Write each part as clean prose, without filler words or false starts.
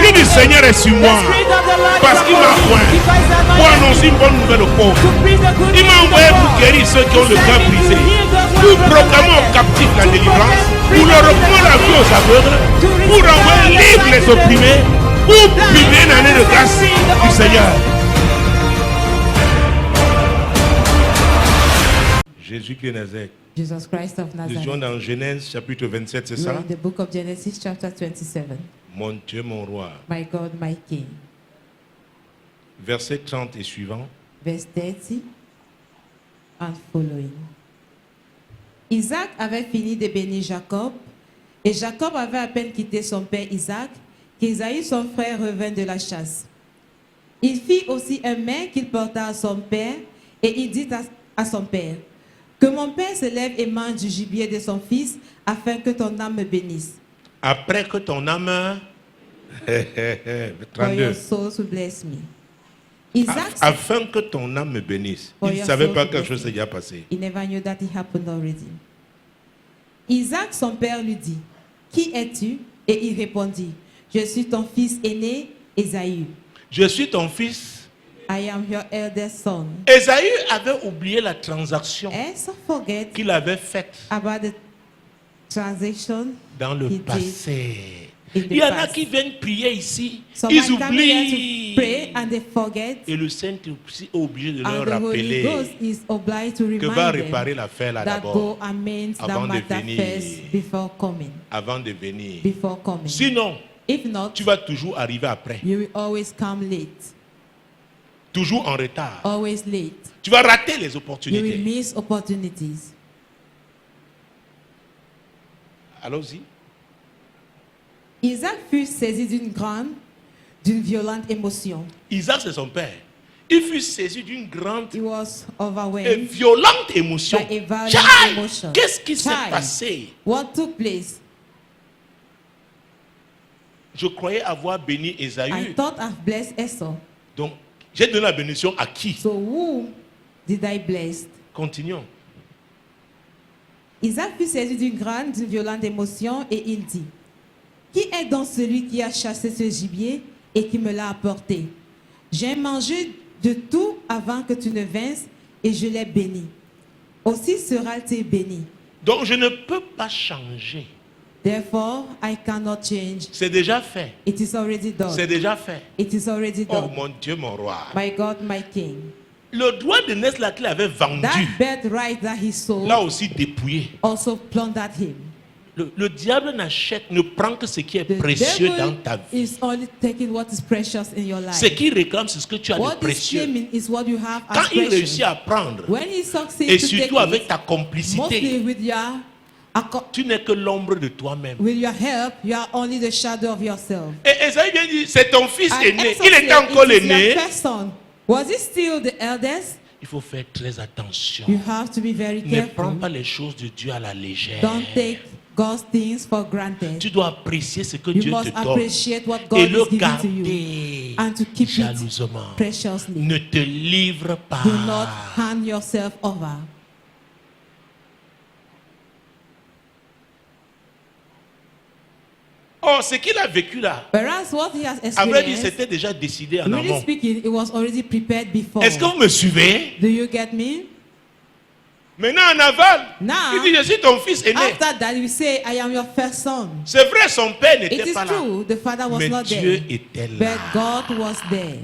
L'Esprit du Seigneur est sur moi. Parce qu'il m'a oint pour annoncer une bonne nouvelle aux pauvres. Il m'a envoyé pour guérir ceux qui ont le cœur brisé, pour proclamer aux captifs la délivrance, pour leur reprendre la vie aux aveugles, pour renvoyer libres les opprimés, pour publier une année de grâce du Seigneur. Jésus-Christ de Nazareth. Jesus Christ of Nous sommes Nazareth. dans Genèse chapitre 27, c'est We're ça? in the book of Genesis chapter 27. Mon Dieu, mon roi. My God, my King. Verset 30 et suivant. Verse 30 and following. Isaac avait fini de bénir Jacob, et Jacob avait à peine quitté son père Isaac, qu'Ésaü son frère revint de la chasse. Il fit aussi un mets qu'il porta à son père, et il dit à son père, que mon père se lève et mange du gibier de son fils, afin que ton âme me bénisse. Après que ton âme... For 32. your soul to bless me. Isaac, Afin que ton âme me bénisse. Il ne savait pas que quelque chose s'est déjà passé. he never knew that it happened already. Isaac, son père, lui dit, qui es-tu? Et il répondit, je suis ton fils aîné, Ésaü. Je suis ton fils. I am your eldest son. Ésaü avait oublié la transaction And so forget qu'il avait faite about the transaction dans le he did passé. in the Il y en a past. qui viennent prier ici, Some ils might come here oublient. to pray and they forget, Et le Saint-Esprit est obligé de leur and the Holy Ghost rappeler is obliged to que va remind réparer them l'affaire là that go d'abord, and mend that avant de matter venir. first before coming. avant de venir. Before coming. Sinon, If not, tu vas toujours arriver après, you will always come late. toujours en retard. Always late. Tu vas rater les You will opportunités. miss opportunities. Allons-y. Isaac fut saisi d'une violente émotion. Isaac, c'est son père. Il fut saisi d'une grande He was et overwhelmed violente émotion. by a violent Child, emotion. qu'est-ce qui s'est Child, passé? what took place? Je croyais avoir béni I Ésaü. thought I've blessed Esau. Donc, j'ai donné la bénédiction à qui? So who did I bless? Continuons. Isaac fut saisi d'une violente émotion et il dit, qui est donc celui qui a chassé ce gibier et qui me l'a apporté? J'ai mangé de tout avant que tu ne vinsses et je l'ai béni. Aussi sera-t-il béni. Donc, je ne peux pas changer. Therefore, I cannot change. C'est déjà fait. It is already C'est done. déjà fait. It is already Oh done. mon Dieu, mon roi. My God, my King. Le droit de naissance là qu'il avait vendu, That birthright that he sold là aussi dépouillé. also plundered him. Le diable n'achète, ne prend que ce qui est The précieux dans devil ta vie. is only taking what is precious in your Ce life. qu'il réclame, c'est ce que tu as de What is précieux. claiming is what you have Quand as il réussit precious. à prendre, When he succeeds et to take surtout avec it, ta complicité, mostly with your tu n'es que l'ombre de toi-même. help, you are only the shadow of yourself. Et Esaü vient dire, c'est ton fils And aîné. Esau Il said, était encore "It is your l'aîné. first son." Was he still the eldest? Il faut faire très attention. You have to be very Ne prends careful. pas les choses de Dieu à la légère. Don't take God's things for granted. Tu dois apprécier ce que You Dieu te must donne appreciate what God et is le giving to you garder and to keep it jalousement. preciously. Ne te livre pas. Do not hand yourself over. Oh, ce qu'il a vécu là, Whereas what he has à vrai dire, experienced, c'était déjà décidé en really amont. speaking, it was already prepared before. Est-ce que vous me suivez? Do you get me? Maintenant en aval, Now, il dit, je suis ton fils aîné. After that, you say, I am your first son. C'est vrai, son père It n'était is pas là. true, the father was Mais not Dieu there, était là. but God was there.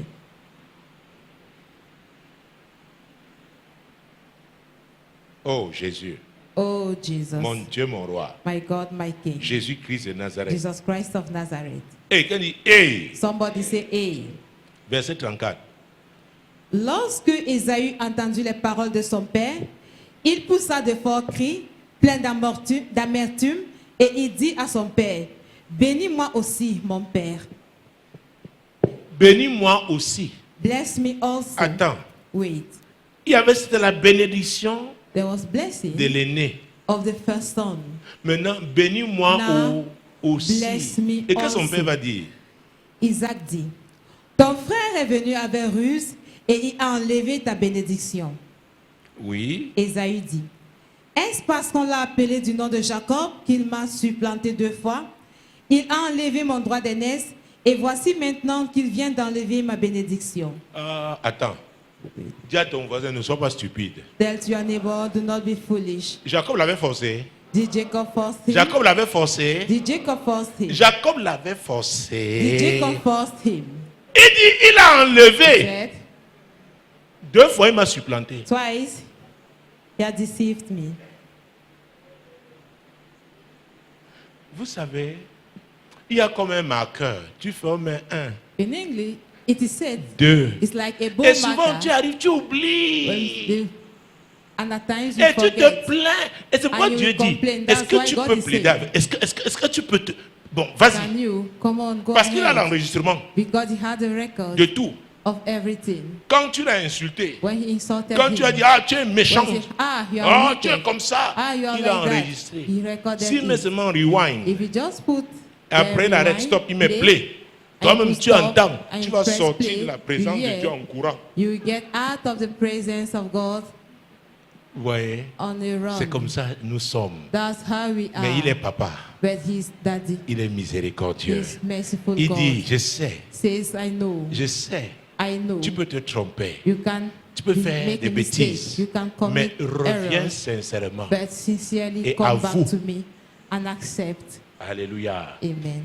Oh Jésus, Oh, Jesus, mon Dieu, mon roi. my God, my King, Jésus-Christ de Nazareth. Jesus Christ of Nazareth. Et quand il dit, hey, Somebody say, hey. verset 34. Lorsque Ésaü entendit les paroles de son père, il poussa de forts cris, pleins d'amertume, et il dit à son père, bénis-moi aussi, mon père. Bénis-moi aussi. Bless me also. Attends, Wait. il y avait c'était la bénédiction There was blessing de l'aîné. of the first son. Maintenant, bénis-moi Now, aussi. bless me Et que son also. père va dire? Isaac dit, ton frère est venu avec ruse et il a enlevé ta bénédiction. Oui. Ésaü dit, est-ce parce qu'on l'a appelé du nom de Jacob qu'il m'a supplanté 2 fois? Il a enlevé mon droit d'aînesse Et voici maintenant qu'il vient d'enlever ma bénédiction. Attends. Dis à ton voisin, ne sois pas stupide. Tell to your neighbor, do not be foolish. Jacob l'avait forcé. Did Jacob force him? Jacob l'avait forcé. Did Jacob force him? Jacob l'avait Did forcé. Jacob force him? Il dit, il a enlevé. Said, 2 fois, il m'a supplanté. twice he had deceived me. Vous savez, il y a comme un marqueur. Tu formes un, In English, it is said, 2. it's like a bow Et souvent, marker. tu arrives, tu When oublies. you- And at times you Et tu te forget. plains. Et c'est pourquoi And you Dieu dit, complain. est-ce That's que why tu God peux is plaider saying, avec? Est-ce que tu peux te... Bon, vas-y. Can you come on, go Parce qu'il a ahead? l'enregistrement Because he had a record de tout. of everything. Quand tu l'as insulté, When he insulted quand him, tu as dit, ah, tu es méchant, when he said, you are ah, wicked, tu es comme ça, you are il like a that, enregistré. he recorded S'il met it. seulement rewind, If you just put après il arrête, stop, il met play. Toi-même, tu entends, tu vas sortir de la présence de Dieu en courant. You get out of the presence of God Vous voyez, on a run. c'est comme ça nous sommes. That's how we are. Mais il est papa, But he's daddy. il est miséricordieux. He's merciful Il God. dit, je sais, Says, I know. je sais, I know. tu peux te tromper, You can tu peux faire make des a mistake. bêtises, You can mais commit reviens errors. sincèrement. But sincerely Et come avoue. back to me and accept. Alléluia. Amen.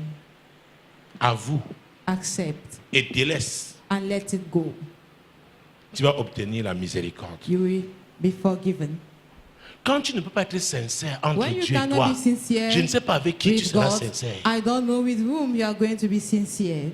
Avoue Accept et délaisse. and let it go. Tu vas obtenir la miséricorde. You will be forgiven. Quand tu ne peux pas être sincère entre When you Dieu et cannot toi, be sincere je ne sais pas avec qui tu with seras God, sincère. I don't know with whom you are going to be sincere.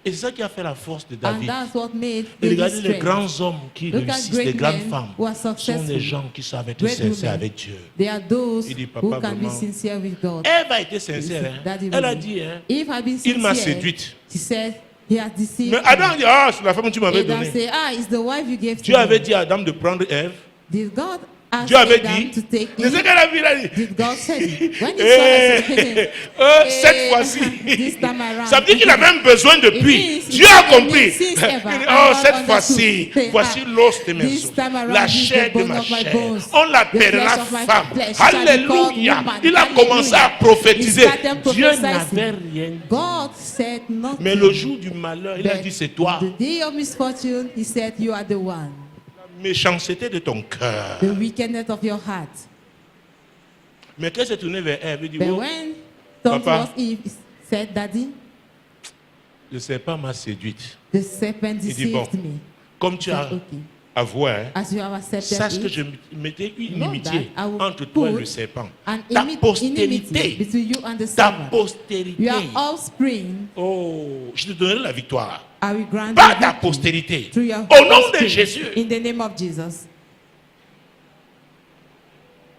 Et c'est ça qui a fait la force de And David. that's what made Et David's regardez les strength. grands hommes qui Look at réussissent, great les grandes men femmes, who are sont successful. des gens qui savent être Great sincères women. avec Dieu. They are those Il dit, papa, who can be vraiment, sincere with God. Ève a été sincère. Hein. Daddy Elle a really. dit, hein, If I've been il m'a sincere, séduite. she said, he has deceived Mais me. Adam dit, ah, c'est la femme que tu m'avais Adam donnée. say, it's the wife you gave to Dieu avait me. dit à Adam de prendre Ève. Did God ask Dieu avait Adam dit, to take c'est ce it? qu'elle a vu, il a dit. Did God say it? When he saw it, Cette fois-ci, this time around, ça veut dire qu'il avait un besoin depuis. It means Dieu a it compris. means since Il ever, dit, I oh, have cette understood. fois-ci, Say, voici l'os de mes this os, time around, la this is chair the de bone ma of my chair. bones. On The l'appellera flesh of my femme. flesh shall be called Alléluia. woman. Il a commencé à Hallelujah. prophétiser. He started Dieu prophesying. n'avait rien dit. God said nothing. Mais le jour du malheur, il a But dit, c'est toi. the day of misfortune, he said, you are the one. La méchanceté de ton cœur. The wickedness of your heart. Mais quand il s'est tourné vers Ève, il dit, But oh, when Tom Papa. was Eve, said, Daddy, le serpent m'a séduite. the serpent dit, deceived bon, me. Comme tu as Said, okay. avoué, hein, As you have accepted sache que it, je mettais une know inimitié that I will entre toi et put le serpent. an Ta enmity postérité, between you and the ta serpent. postérité. Your offspring, Oh, je te donnerai la victoire. I will grant Pas you ta victory postérité. through your Au nom de offspring, Jésus. in the name of Jesus.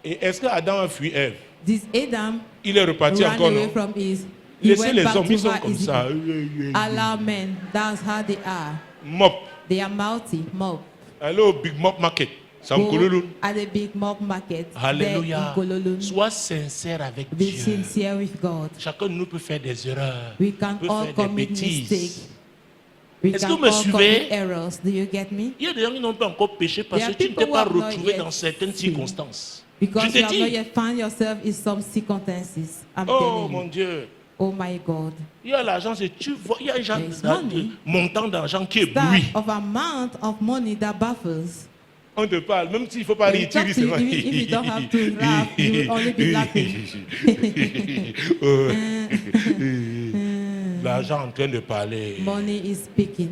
Et est-ce que Adam a fui Ève? This Adam Il est reparti ran encore, away non? from his. He Laissez went les back hommes, to ils sont her comme easily. ça. Allow men, that's how they are. Mop. They are mouthy, mob. Allez au Big Mop Market. C'est en Go Kololun. at the big mob market Alléluia. there in Kololun. Sois sincère avec Be Dieu. sincere with God. Chacun de nous peut faire des erreurs. We can peut all faire des commit bêtises. mistakes. We Est-ce can que vous me all suivez? commit errors. Do you get me? Il y a des gens qui n'ont pas encore péché parce There que are tu ne people t'es pas who have not retrouvé yet dans certaines sinned. circonstances. Because Je you te have not dis. yet found yourself in some circumstances. I'm Oh telling mon you. Dieu. Oh my God. Il y a l'argent, c'est tu vois, il y a un There is money. montant d'argent qui est That bruit. of amount of money that baffles. On te parle, même s'il ne faut pas When rire, you tu talk ris to you, seulement. if you don't have to laugh, you will only be laughing. L'argent en train de parler. Money is speaking.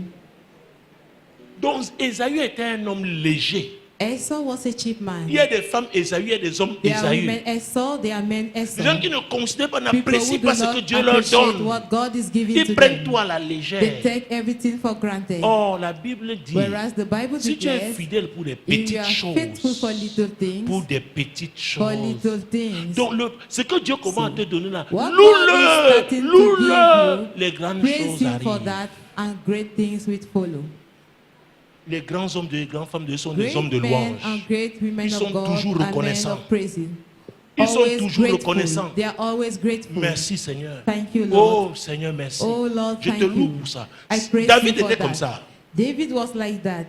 Donc, Ésaü était un homme léger. Esau was a cheap man. Il y a des femmes Ésaü, il y a des hommes There are Ésaü. women Esau, there are men Des Esau. gens qui ne considèrent pas, People n'apprécient who do pas ce que not Dieu leur appreciate donne. what God is giving Ils to prennent them. tout à la They légère. take everything for granted. Or, la Bible dit, Whereas the Bible si tu es declares, fidèle pour des if you petites are faithful for choses, little pour things, des petites for choses. little things, Donc, ce que Dieu commence à te donner là, what God is loue-le, starting to loue-le. give Les grandes praise choses Him for arrivent. that, and great things will follow. Les grands hommes, les grands femmes de Dieu sont des hommes Great de men and louange. great women Ils sont of God toujours are men reconnaissants. of praising. Ils sont Always toujours grateful. reconnaissants. They are always grateful. Merci Seigneur. Thank you, Lord. Oh Seigneur, merci. Oh Lord, Je thank te loue you. pour ça. I praise David you for était comme that. ça. David was like that.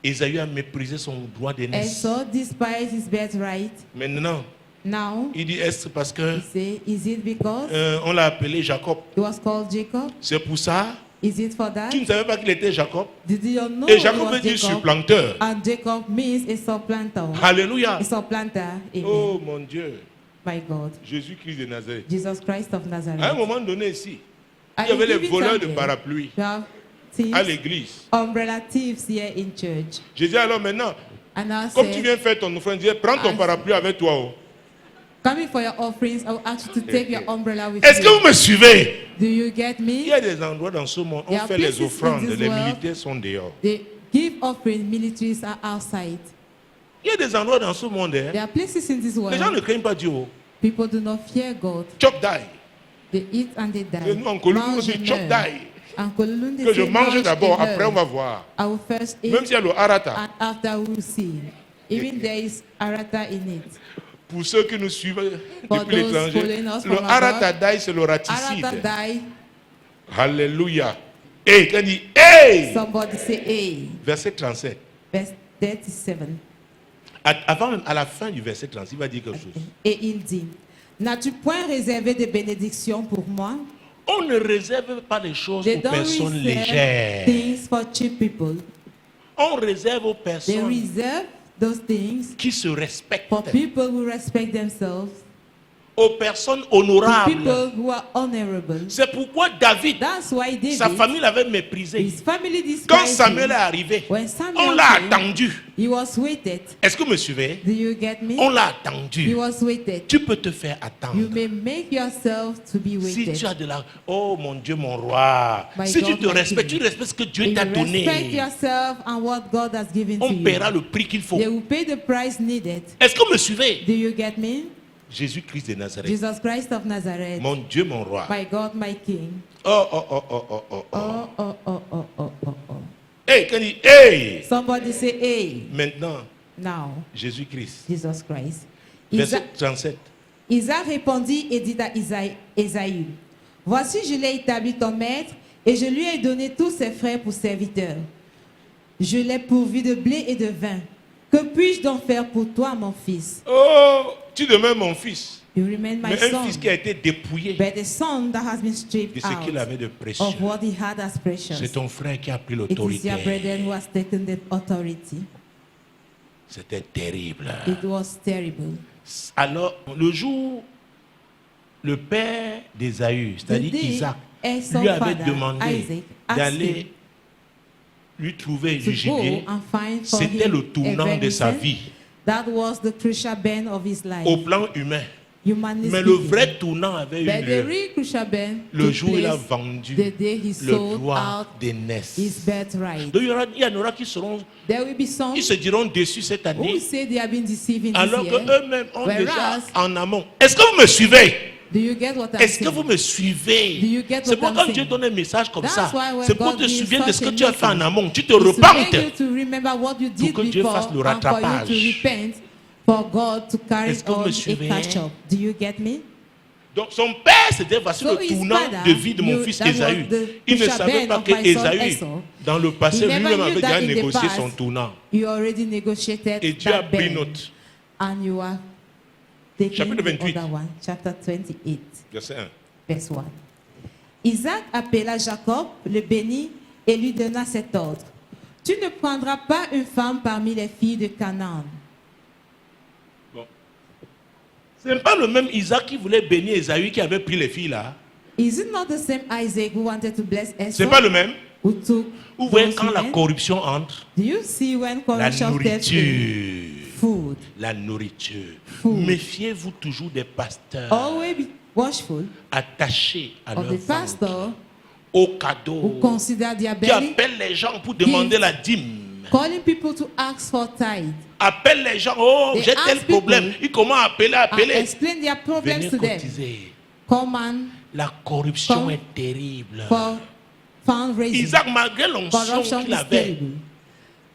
Ésaü a méprisé son droit d'aînesse. Esau despised his birthright. Maintenant, Now, Il dit, est-ce parce que he say, is it because on l'a appelé Jacob? he was called Jacob? C'est pour ça? Is it for that? Tu ne savais pas qu'il était Jacob? Did you know Et he Jacob was veut dire Jacob? supplanteur. And Jacob means a supplanter. Alléluia. A supplanter. Amen. Oh mon Dieu. My God. Jésus-Christ de Nazareth. Jesus Christ of Nazareth. À un moment donné ici, At il y avait a les given voleurs de time, parapluies you have à thieves, l'église. umbrella thieves here in church. J'ai dit alors maintenant, And I comme tu said, viens faire ton offrande, dis, prends ton As- parapluie avec toi. Oh. coming for your offerings, I will ask you to take your umbrella with Est-ce que you. vous me suivez? Do you get Il me? y a des endroits dans ce monde où There on are fait les places in offrandes, this les world. militaires sont dehors. They give offering, militaries are outside. Il y a des endroits dans ce monde, hein, There are places in this les gens ne world, craignent pas Dieu. Oh. people do not fear God. Chop die. They eat and they die. Et nous en Colombie, on Mange dit et chop meurt. die. En Colombie, Que je they mange mange d'abord, et après on meurt. va voir. I will first eat Même s'il y a le harata. and after we will see. Even there is arata in it. Pour ceux qui nous suivent For depuis those l'étranger, following us le from harata abroad, die, c'est le raticide. Arata die. Alléluia. Et quand il dit, hey! Somebody say, hey. Verset 37. Verse 37. Avant même, à la fin du verset 36, il va dire quelque chose. Et il dit, n'as-tu point réservé de bénédictions pour moi? On ne réserve pas les choses They aux don't personnes reserve légères. things for cheap people. On réserve aux They personnes reserve those things qui se respectent, for people who respect themselves, aux personnes for honorables. people who are honorable. C'est pourquoi David, That's why sa David, famille l'avait méprisé. his family Quand despised Samuel est him. arrivé, When on Samuel l'a came, attendu. he was waited. Est-ce que vous me suivez? Do you get me? On l'a He attendu. was waited. Tu peux te faire You attendre. may make yourself to be Si waited. tu as de la... Oh mon Dieu, mon roi. My Si tu God, te my respectes, King. tu respectes ce que Dieu If t'a you respect donné. yourself and what God has given to On you, paiera le prix qu'il faut. they will pay the price needed. Est-ce que vous me suivez? Do you get me? Jésus-Christ de Nazareth. Jesus Christ of Nazareth, Mon Dieu, mon roi. my God, my King. Oh, oh, oh, oh, oh, oh, oh. Oh, oh, oh, oh, oh, oh, oh. Hey, quand il dit, hey! Somebody say, hey, Maintenant, now, Jésus-Christ. Jesus Christ. Verset 37. Isaac répondit et dit à Ésaü, voici, je l'ai établi ton maître et je lui ai donné tous ses frères pour serviteurs. Je l'ai pourvu de blé et de vin. Que puis-je donc faire pour toi, mon fils? Oh, tu demeures mon fils. You remain my Mais un son. fils qui a été dépouillé But the son that has been de stripped ce qu'il out avait de précieux. of what he had as precious. C'est ton frère qui a pris It is l'autorité. your brother who has taken the authority. C'était terrible. It was terrible. Alors, le jour, le père d'Ésaü, c'est-à-dire The day Isaac, Esau's lui avait father, demandé Isaac, asked d'aller him lui trouver to du gibier. go and find for C'était him le a tournant de sa venison. vie, That was the crucial bend of his life. au plan humain. Humanly Mais le speaking. vrai tournant avait eu But the lieu real crucial bend le took jour où il a place vendu the day he le sold droit out d'aînesse. his birthright. Donc il y en aura qui seront, There will be some ils se diront déçus cette who année, say they have been deceiving alors this year. qu'eux-mêmes ont Whereas- déjà en amont. Est-ce que vous me suivez? Do you get what I'm Est-ce que saying? vous me suivez? Do you get C'est what pourquoi I'm Dieu saying? donne un message comme That's ça. why when C'est pour God te gives souvenir de ce such que a tu as fait en message, amont. Tu te It's to make you repentes. to remember what you did que Dieu before fasse le and for you to rattrapage. repent, for God to carry Est-ce que vous on me a suivez? catch-up. Do you get me? Donc son père, c'était voici So le his tournant father de vie de mon knew fils that was Ésaü. the Il ne crucial savait bend pas of que my son Ésaü, Esau. dans le passé, He never lui-même knew avait that déjà in the négocié past, son tournant. You already negotiated Et Dieu a that pris bend, note. and you are taking Chapitre the 28. other one, chapter 28. Verset 1. Verse 1. Isaac appela Jacob, le bénit et lui donna cet ordre. Tu ne prendras pas une femme parmi les filles de Canaan. Bon. Ce n'est pas le même Isaac qui voulait bénir Ésaü qui avait pris les filles là. Is it not the same Isaac who wanted to bless Ce Esau? n'est pas le même. Who took Vous voyez those quand la women? corruption entre, Do you see when la corruption steps in? nourriture. Food. La nourriture. Food. Méfiez-vous toujours des pasteurs Always be watchful attachés à of leur the ventre, pastor au who cadeau, consider their qui belly, appelle les gens pour demander la dîme. calling people to ask for tithe, Appelle les gens, oh, They j'ai tel ask problème. people Il commence à appeler, and appeler. explain their problems Venez to them. cotiser. Come and La corruption Come est terrible. for fundraising. Isaac, malgré l'onction Corruption qu'il is avait, terrible.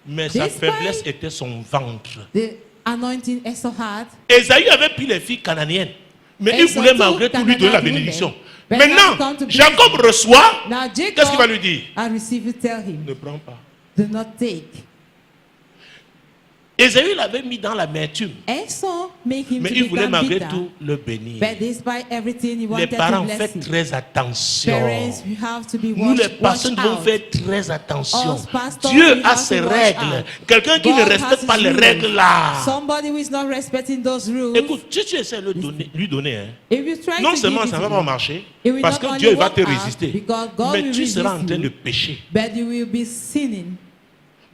mais sa Despite- faiblesse était son ventre. The anointing Esau had. Ésaü avait pris les filles cananéennes, mais il Esau voulait took malgré tout lui donner la Canaanite bénédiction. women. But now Maintenant, come to bless Jacob him. reçoit. Now Qu'est-ce qu'il va Jacob, lui dire? I receive you, tell him, Ne prends pas. do not take. Ésaü l'avait mis dans l'amertume. Esau make him Mais to il voulait become malgré bitter. tout le bénir. But despite everything, he Les wanted to parents, bless faites him. très attention. Parents, you have to be Nous, les watch pasteurs, devons out. faire très attention. Us pastors, Dieu we a have ses to watch règles. out. Quelqu'un qui ne God respecte has pas his les rules. règles là. Somebody who is not respecting those rules. Écoute, si tu essaies de lui donner, hein, If you try non to seulement give ça it ne va to pas him, marcher, it will parce not que only Dieu va work te out, résister, because God mais will tu seras en resist train you, de pécher. but you will be sinning.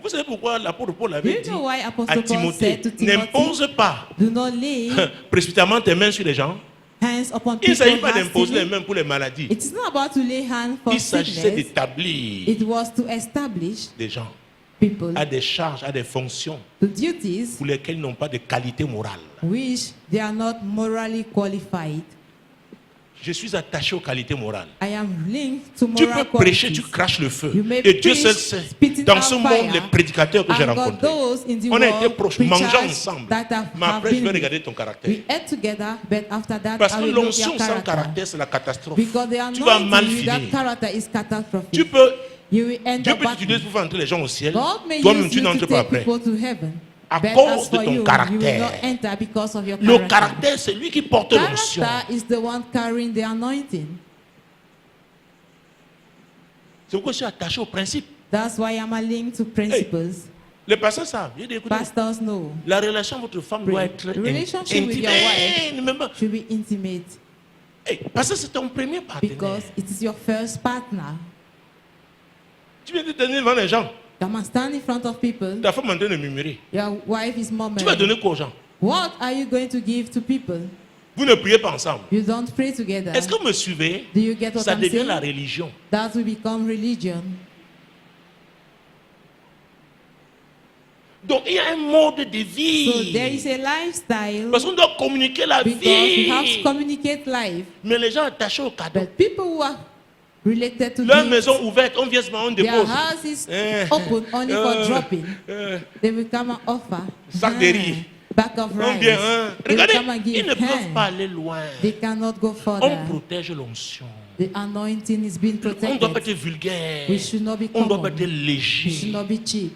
Vous savez pourquoi l'apôtre Paul Do avait you dit know why à Apostle Paul Timothée, said to Timothy, n'impose pas do not lay précipitamment tes mains sur les gens. hands upon Il ne people s'agit pas d'imposer les hastily? mains pour les maladies. It is not about to lay hands for Il s'agissait sickness. d'établir It was to establish des gens people à des charges, à des fonctions to duties pour lesquelles ils n'ont pas de qualité morale. which they are not morally qualified. Je suis attaché aux qualités morales. I am linked to Tu moral peux prêcher, qualities. tu craches le feu. You may Et Dieu preach, seul sait. spitting Dans out ce monde, fire. les prédicateurs que j'ai And God, rencontrés, those in the on a été world, proches, preachers mangeant ensemble. that have Mais après, je vais been regarder ton caractère. we ate together, but after that, Parce I que will look l'onction your sans character. caractère, c'est la catastrophe. Because the Tu vas mal anointing, that finir. character is catastrophic. Tu peux, You will end Dieu up peut back. t'utiliser pour faire entrer les gens au ciel. God may Toi-même, use tu you n'entres to pas take après. people to heaven. À But cause as de for ton you, you will caractère. not enter because of your Le character. caractère, c'est lui qui porte l'onction. Character is the one carrying the anointing. C'est pourquoi je suis attaché au principe. That's why I'm a link to principles. Les pasteurs savent. Il dit, écoutez, Pastors know. la relation avec votre femme doit être The relationship with intime. your wife Hey, même pas. should be intimate Hey, parce que c'est ton premier partenaire. because it is your first partner. Tu viens de tenir devant les gens. Come and stand in front of people. Ta femme est en train de murmurer. Your wife is Tu vas murmuring. donner quoi aux gens? What are you going to give to people? Vous ne priez pas ensemble. You don't pray together. Est-ce que vous me suivez? Do you get what Ça I'm devient la saying? religion. That will become religion. Donc il y a un mode de So there vie. is a lifestyle Parce qu'on doit communiquer la because you have to vie. communicate life. Mais les gens attachés au cadeau. But people who are related to Leur gifts, maison ouverte, on vient seulement, on their dépose. house is Eh, open only for dropping. They will come and offer. Sac de riz. Back of On rice. vient, hein. They will Regardez, come and ils give ne peuvent hand. pas aller loin. They cannot go On further. protège l'onction. The anointing is being On ne doit pas protected. être vulgaire. We should not be On ne doit pas common. être We should léger. not be cheap.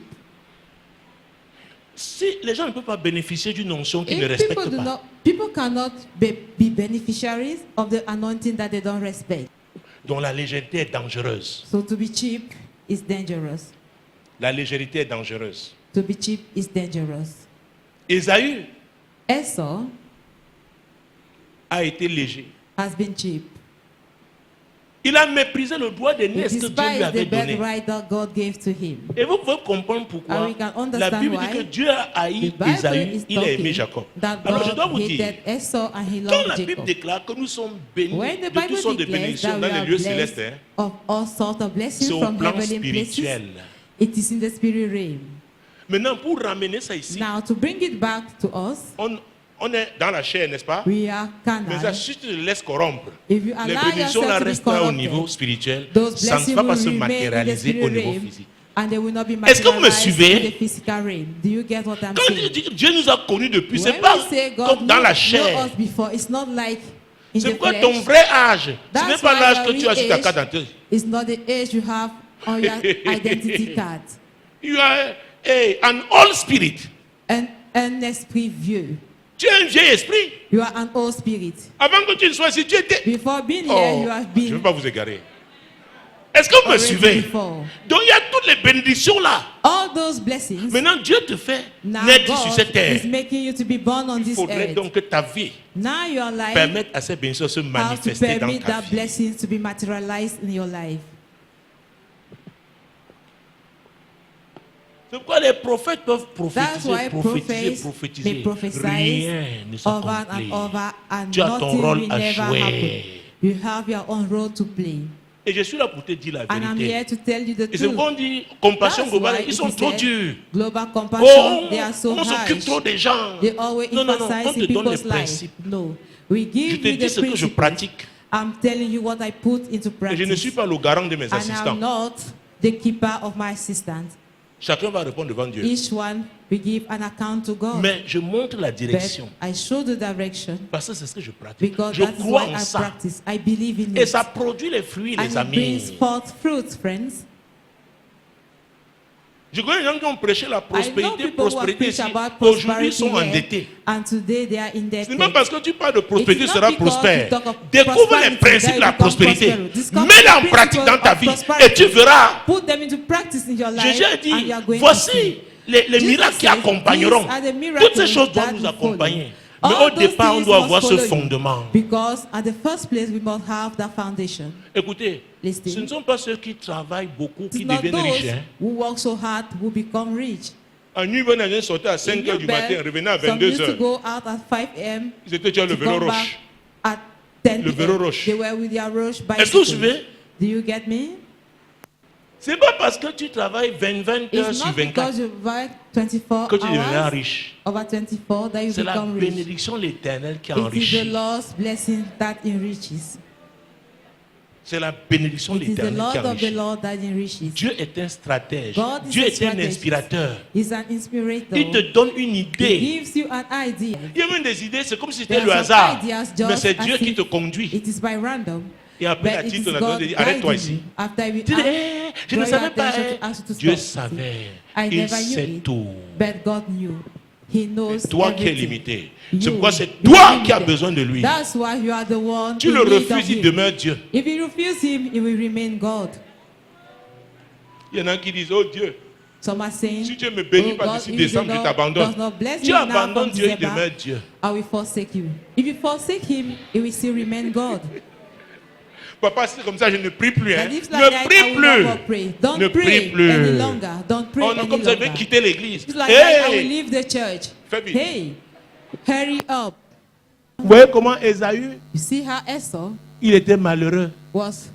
Si les gens ne peuvent pas bénéficier d'une onction qu'ils ne If people respectent do pas, not, people cannot be beneficiaries of the anointing that they don't respect. dont la légèreté est dangereuse. So to be cheap is dangerous. La légèreté est dangereuse. To be cheap is dangerous. Ésaü Esau a été léger. has been cheap. Il a méprisé le droit He d'aînesse que Dieu lui despised avait the donné. birthright that God gave to him. Et vous pouvez comprendre pourquoi And we can understand la Bible dit why que Dieu a haï The Bible Ésaü, is il a aimé talking Jacob. that Alors je dois God vous dire, hated Esau and he quand loved la Bible Jacob. déclare que nous sommes bénis When the de toutes Bible sortes de declares bénédictions that dans we les are lieux blessed célestes, hein, of all sorts of blessings c'est au from plan heavenly places, spirituel. it is in the spirit realm. Maintenant, pour ramener ça ici, Now to bring it back to us, on est dans la chair, n'est-ce pas? we are Mais ça, carnal. si tu te laisses corrompre, If you les allow bénédictions là yourself to be restent au niveau corrupted, spirituel. those Ça ne blessings va pas will se remain in the matérialiser spirit au niveau realm physique. and they will not be Est-ce que vous me materialized suivez? in the physical realm. Do you get what I'm Quand saying? Dieu nous a connus depuis, c'est When pas we say God comme dans la know chair. us before, it's not like in C'est the pourquoi flesh. ton vrai âge, ce n'est That's pas why l'âge your que tu as sur ta age carte d'identité. It's not the age you have on your identity card. You are an old spirit. Un esprit vieux. Tu es un vieil esprit. You are an old spirit. Avant que tu ne sois ici, tu étais. Before being here, you have Je ne veux been pas vous égarer. Est-ce que vous me already suivez? before. Donc il y a toutes les bénédictions là. All those blessings. Maintenant, Dieu te fait Now naître sur God cette terre. is making you to be born on Il this faudrait earth. donc que ta vie Now your life permette à ces bénédictions de se how to manifester dans permit ta that vie. blessings to be materialized in your life. C'est pourquoi les prophètes peuvent That's why prophétiser, prophets may prophétiser. prophese Rien ne over s'accomplit. and over and Tu as ton nothing rôle will à never jouer. happen. You have your own role to play. Et je suis là pour te dire la And I'm here vérité. to tell you the Et c'est pourquoi truth. on dit compassion That's globale, why ils it sont is trop said, durs. Global Oh, compassion, they are so on s'occupe harsh. trop des gens. They always Non, non, non, emphasize on te in donne les people's lives. principes. No. We Je give te you dis the ce que je principles. pratique. I'm telling you what I put into Et je ne suis practice. pas le garant de mes And assistants. I'm not the keeper of my assistant. Chacun va répondre devant Dieu. Each one, we give an account to God. Mais je montre la direction. But I show the direction Parce que c'est ce que je pratique. because Je that is crois what en I ça. practice. I believe in Et it. ça produit les fruits, And les it brings amis. forth fruits, friends. Je connais des gens qui ont prêché la I know prospérité, people who have prospérité preached ici. about Aujourd'hui, ils prosperity sont here, endettés. and today they are Ce indebted. n'est pas parce que tu parles de prospérité, It tu is not seras because prospère. you talk of Découvre les prosperity principes that de la you become prospérité. prosperous. Discover Mets-les the en pratique dans ta principles vie of prosperity. et tu verras. Put them into practice in your life, Jésus a and dit, you are going to voici see. les Jesus miracles qui says, accompagneront. "These are the Toutes miracles ces choses doivent that nous will accompagner. follow." Mais All au those départ, on things doit must avoir ce follow you, fondement. because at the first place we must have that foundation. Écoutez, Listen. ce ne sont pas ceux qui travaillent beaucoup It's qui not deviennent riches. those Hein. who work so hard who become rich. En nuit, on sortait à 5 h du matin, revenait à Some 22 used to h. go out at 5 a.m. Ils étaient déjà le to vélo come roche. back at 10 Le vélo p.m. roche. They were with their roche Est-ce que vous bicycle. suivez? Do you get me? C'est pas parce que tu travailles 20 heures It's sur not 24 because you work 24 que tu deviendras hours riche. over 24 that you C'est la become rich. bénédiction de l'Éternel qui It is the enrichit. Lord's blessing that enriches. C'est la bénédiction de It is the l'Éternel Lord qui of the enrichit. Lord that enriches. Dieu est un stratège. God is Dieu a est un strategist. inspirateur. He's an inspirator. Il te donne une He idée. gives you an idea. Il y a même des idées, c'est comme si c'était There le are some hasard. ideas just Mais c'est as Dieu qui if te conduit. It is by random. Et après, But la it titre, is on a God dit, arrête-toi guiding ici. you. After we Tu dis, ask, je ne draw savais your pas. attention to ask you to Dieu stop. savait. I Il never knew sait it, tout. but God knew. He knows Toi qui es everything. limité. You, C'est pourquoi c'est you toi are qui as limited. besoin de lui. That's why you are the one Tu in le need of refuses, il him. demeure Dieu. If you refuse him, he will remain God. Il y en a qui disent, oh Dieu, Some are saying, si Dieu ne me bénit "Oh pas God, d'ici if décembre, you je do t'abandonne. does not bless Tu you now abandonnes from Dieu, il December, demeure Dieu. I will forsake you." If you forsake him, he will still remain God. Papa, c'est comme ça, je ne prie plus. Hein. And if Ne like that, I prie will plus. not more pray. Don't Ne pray prie plus. any longer. Don't pray Oh non, any comme ça, je vais longer. quitter l'église. It's like that, I will Hey! leave the church. Fais vite. Hey, hurry up. Vous voyez comment Ésaü, You see how Esau il était malheureux. was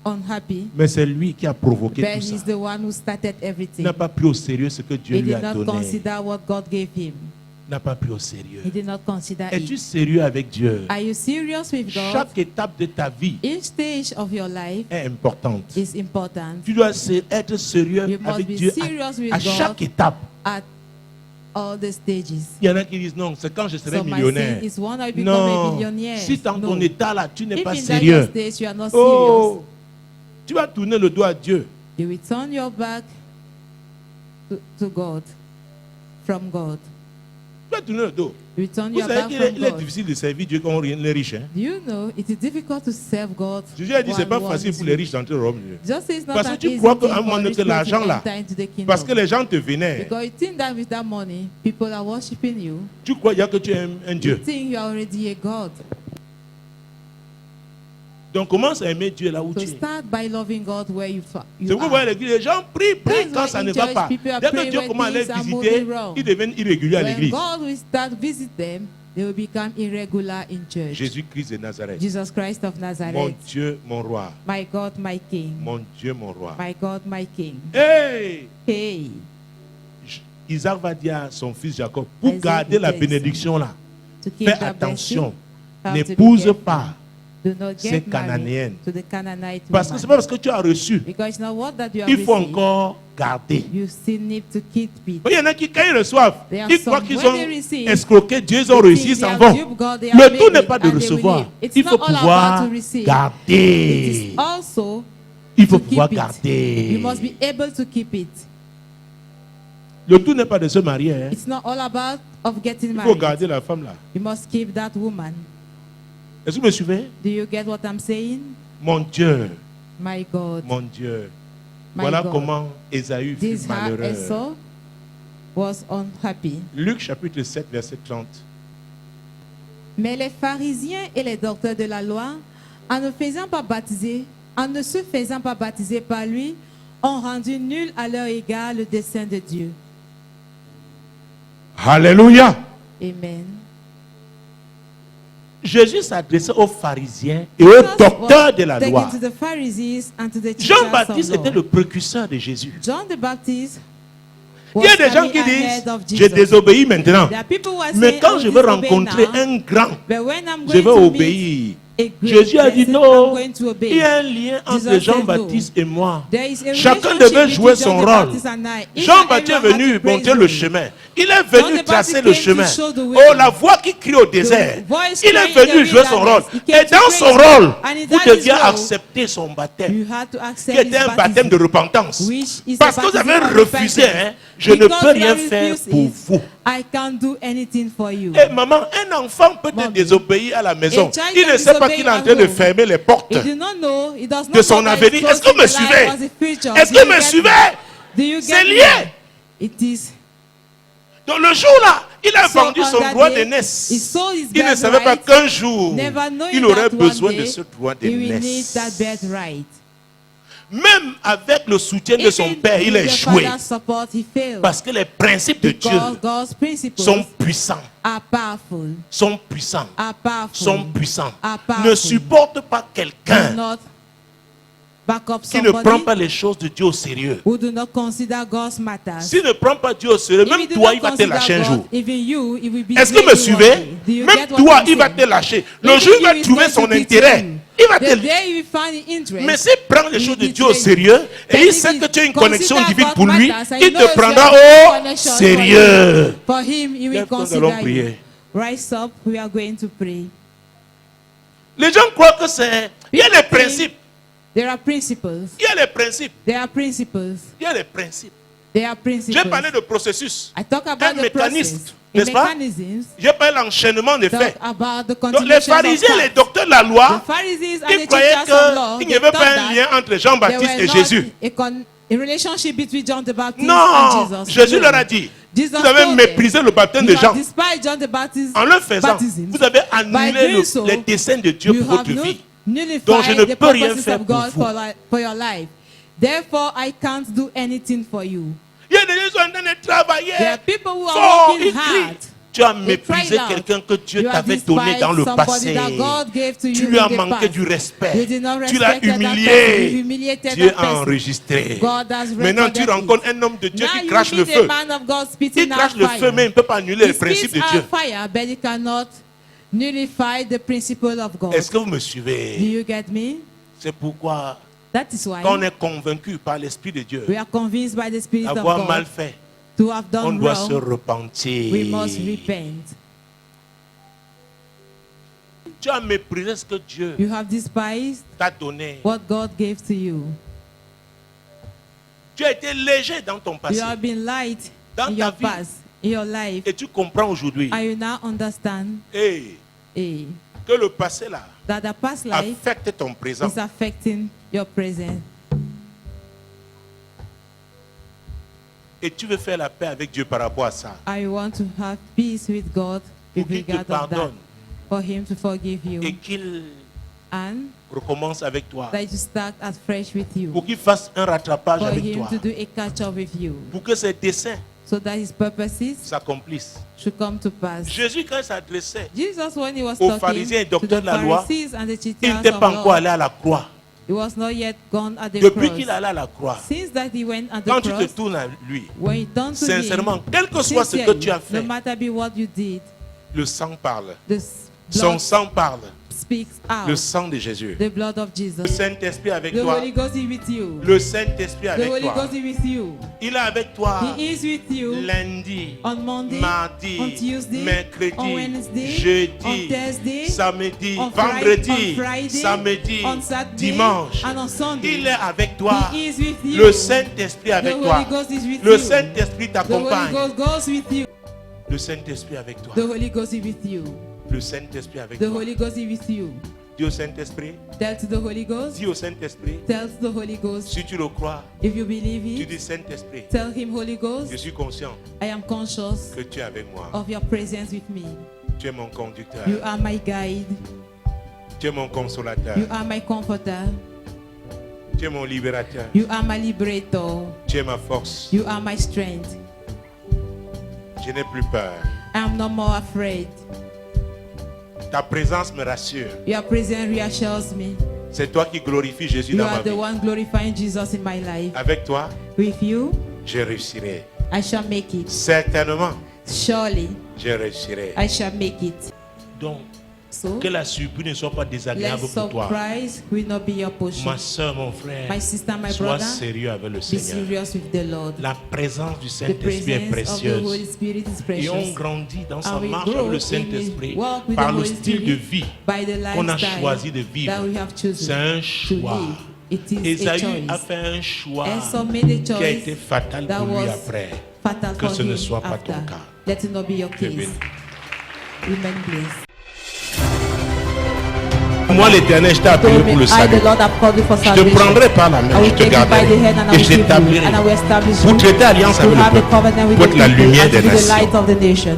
unhappy, Mais c'est lui qui a provoqué but tout he's ça. the one who started Il everything. n'a pas pris au sérieux ce que Dieu He lui did a not donné. consider what God gave him. Il n'a pas pris au sérieux. He did not consider Es-tu it. sérieux avec Dieu? Are you serious with God? Chaque étape de ta vie Each stage of your life est importante. is important. Tu dois être sérieux You must avec be Dieu serious with à God. chaque étape. At all the stages. Il y en a qui disent non, c'est quand je serai So my millionnaire. sin is one I become a Non, billionaire. si dans ton No. état là, tu n'es If pas in that sérieux, stage you are not oh, tu vas tourner le dos à Dieu. serious, you will turn your back to God, from God. Tu vas tourner le dos. You will turn Vous your back savez from qu'il est God. difficile de servir Dieu quand on est riche. Hein? Do you know it is difficult to serve God? Jésus a dit c'est while pas one facile is pour les rich? riches d'entrer au royaume de Dieu. Just say it's not Parce que an tu easy crois thing qu'à un moment for donné, rich que people l'argent to là, enter into the kingdom. parce que les gens te vénèrent. Because you think that with that money, people are worshiping you. Tu crois qu'il y a que tu es un You Dieu. think you are already a God. Donc commence à aimer Dieu là où So tu es. start by loving God where you C'est pourquoi vous voyez are. l'église, les gens prient That's quand why ça in ne va church, pas. people are Dès que praying Dieu when commence à les things are visiter, moving wrong. ils deviennent irréguliers à When l'église. God will start visit them, they will become irregular in church. Jésus-Christ de Nazareth. Jesus Christ of Mon Nazareth, Dieu, mon roi. my God, my King. Mon Dieu, mon roi. My God, my King. Hey! Hey, Isaac va dire à son fils Jacob, pour Isaac garder la will tell bénédiction là, to keep fais that attention. blessing, have to be N'épouse careful. pas. Do not ces get Cananéennes. married to the Canaanite Parce que woman. c'est pas parce que tu as reçu. Because it's not what that you have Il faut received. encore garder. You still need to keep it. Il y en a qui, quand ils reçoivent, There are ils croient some, qu'ils when ont they receive, escroqué Dieu, ils ont they réussi, ils think s'en they have vont. duped God, they have Le made tout n'est it, pas de and they will recevoir. leave. It's Il faut not all pouvoir about to receive. It garder. is also Il faut to keep pouvoir it. garder. You must be able to keep it. Le tout n'est pas de se marier. Hein. It's not all about of getting Il faut married. garder la femme là. You must keep that woman. Est-ce que vous me suivez? Do you get what I'm saying? Mon Dieu, My God. mon Dieu. My Voilà God. comment Ésaü fut This how malheureux. Esau was unhappy. Luc chapitre 7, verset 30. Mais les pharisiens et les docteurs de la loi, en ne se faisant pas baptiser par lui, ont rendu nul à leur égard le dessein de Dieu. Alléluia. Amen. Jésus s'adressait aux pharisiens et aux docteurs de la loi. To the Pharisees and to the teachers Jean-Baptiste of law. était le précurseur de Jésus. John the Baptist Il y a des gens qui disent, je désobéis maintenant. There are people who are Mais saying, quand "Oh, je veux disobey rencontrer now." un grand, But when I'm je going vais to meet obéir. Jésus a dit blessing, non. I'm going to obey. Il y a un lien entre Jesus said Jean-Baptiste et moi. There is a Chacun relationship devait jouer between son John the rôle. Baptist and I. Each and Jean-Baptiste est everyone venu had to play montrer his le role. chemin. Il est John venu the tracer Baptist le came to chemin. show the way. Oh, la voix qui crie au désert. voice Il est crying in venu the jouer son rôle. wilderness. He came Et to dans praise son God. rôle, And in vous that deviez his role, accepter son baptême, You had to accept qui était his un baptême de repentance. which is Parce a que vous baptism avez of refusé, repentance. hein, je ne Because peux you rien have faire refused pour it, vous. I can't do anything for you. Et maman, un enfant peut te Mommy, désobéir à la maison. a child Il can ne sait pas qu'il est en disobey train de at home. fermer les portes He did not know, he does not de son know that avenir. it's Est-ce que vous me close to the suivez? life of the future. Est-ce Do que you vous me get suivez? me? Do you C'est get lié. me? It is. Donc le jour-là, il a So vendu on son that droit day, d'aînesse. he sold his Il ne savait pas birthright, qu'un jour, never knowing il aurait that besoin one de day ce droit he will need d'aînesse. that birthright. Même avec le soutien de son Even père, il a with the échoué. father's support, he failed. Parce que les principes de Dieu Because God's principles sont puissants. are powerful. Sont puissants. Are powerful. Sont puissants. Are powerful. Ne supporte pas Do quelqu'un not back up qui ne prend pas somebody les choses de Dieu au sérieux. who do not consider God's matters. S'il ne prend pas Dieu au sérieux, If même you do toi, not il va te consider lâcher un God, jour. even you, it will be Est-ce que me great one suivez? day. Do you Même get what toi, I'm il va saying? te lâcher. Le Even jour où il you va is trouver going son to betray intérêt, you. il va The te... day you find interest, Mais s'il prend les he choses de will Dieu au betray you. sérieux et Then il if sait he que tu as une connexion consider divine God pour lui, matters, and il knows te prendra you have a au connection for sérieux. him. For him, he will Lève-toi, nous allons consider prier. you. Rise up, we are going to pray. Les gens croient que c'est... Il y a les principes. There are principles. Il y a les principes. There are principles. Il y a les principes. There are principles. J'ai parlé de processus. I talk about Un the mécanisme, process. n'est-ce pas? Mechanisms. J'ai parlé de l'enchaînement des Talk faits. about the Donc les continuation of pharisiens, les facts. docteurs de la The loi, Pharisees and ils the croyaient teachers of law, qu'il they n'y avait thought pas un that lien entre there Jean-Baptiste were et not Jésus. a relationship between John the Baptist Non, and Jesus. Jésus No. leur a dit, Jesus vous avez told méprisé le baptême them, de you Jean. have despised John the Baptist En le faisant, baptism. vous avez By annulé doing so, les desseins de Dieu you pour have votre not vie. nullified Donc, je ne the peux rien purposes faire of pour God vous. for your life. Therefore, I can't do anything for you. Il y a des gens qui sont en train de travailler. There are people who are Fort, working ils crient. hard. Tu as They méprisé cried out. quelqu'un que Dieu You have t'avait donné despised dans le somebody passé. that God gave to Tu you lui as in the manqué past. du respect. You did not Tu l'as respect that person. You humilié. humiliated Dieu that a person. enregistré. God has Maintenant, tu recorded rencontres it. un homme de Dieu Now qui you crache le meet a feu. man of God Il spitting crache out le fire. feu, mais il ne peut pas annuler He les principes spits de Dieu. out fire, but he cannot nullify the principle of God. Est-ce que vous me Do suivez? you get me? C'est pourquoi, That is why quand on est convaincu par l'Esprit de Dieu we are convinced by the Spirit of d'avoir God mal fait, to have on done doit se wrong. repentir. We must repent. Tu as méprisé ce que Dieu You have despised t'a donné. what God gave to you. Tu as été léger dans ton passé. You have been light Dans in ta your vie. past, in your life. Et tu comprends aujourd'hui And you now understand que le passé là that the past life affecte ton présent. is affecting your present. Et tu veux faire la paix avec Dieu par rapport à ça. I want to have peace with God Pour with qu'il te regard of that. pardonne For Him to forgive you. et qu'il And recommence avec toi. that you start afresh with you. Pour qu'il fasse un rattrapage For avec Him toi. to do a catch-up with you. Pour que ses desseins So that His purposes s'accomplissent. should come to pass. Jésus, quand il s'adressait, Jesus, when He was aux talking pharisiens et to docteurs the de la loi, Pharisees and the il teachers n'était of pas encore law, allé à la croix. He was not yet gone at the Depuis cross. qu'il est allé à la croix, Since that He went at the quand tu te cross, tournes à lui, when you turn to sincèrement, Him, quel que soit ce que tu as no fait, matter be what you did, le sang parle. the Son blood sang parle. speaks Le out. sang de Jésus. The blood of Le Jesus. Saint-Esprit avec The toi. Holy Ghost is with you. Le Saint-Esprit The avec Holy toi. Ghost is with you. Il est avec toi He is with you lundi, on Monday, mardi, on Tuesday, mercredi, on Wednesday, jeudi, on Thursday, samedi, on vendredi, Friday, samedi, on Saturday, dimanche. and on Sunday. Il est avec toi. He is with you. Le Saint-Esprit The avec Holy toi. Ghost is with Le you. Saint-Esprit The Holy t'accompagne. Ghost goes with you. Le Saint-Esprit avec toi. The Holy Ghost is with you. Le Saint-Esprit avec The toi. Holy Ghost is with you. Dis au Saint-Esprit. Tell to the Holy Ghost. Dis au Saint-Esprit. Tell to the Holy Ghost. Si tu le crois, If you believe tu it, dis Saint-Esprit. tell Him, Holy Ghost, Je suis conscient I am conscious que tu es avec moi. of your presence with me. Tu es mon conducteur. You are my guide. Tu es mon consolateur. You are my comforter. Tu es mon libérateur. You are my liberator. Tu es ma force. You are my strength. Je n'ai plus peur. I am no more afraid. Ta présence me rassure. Your presence reassures me. C'est toi qui glorifies Jésus You dans are ma the vie. one glorifying Jesus in my life. Avec toi, With you, je réussirai. I shall make it. Certainement, Surely, je réussirai. I shall make it. Donc, So, Que la surprise ne soit pas let désagréable pour toi. surprise will not be your portion. Ma soeur, mon frère, My sister, my sois brother, sérieux avec le be Seigneur. serious with the Lord. La présence du The Saint-Esprit est presence of the Holy précieuse. Spirit is Et on precious. grandit dans sa And we marche grow avec le in Saint-Esprit the walk with par the le Holy style de Spirit vie by the qu'on a lifestyle choisi de vivre. that we have chosen C'est un to choix. live. It is a Ésaü a choice. fait un choix Esau made a qui a choice été fatal that pour lui was après. fatal Que for ce ne him soit pas after. ton cas. Let it not be your Dieu case. bénit. Remain blessed. Moi, l'Éternel, je t'ai appelé Told me, pour le I, salut. the Lord, have called you for Je te salvation. prendrai par la main, I je will te take you by garderai the hand and I et will je keep you, t'établirai and I will establish pour you, traiter alliance to avec le have a peuple, covenant with pour the être la people, lumière and to des be the light nations. of the nation.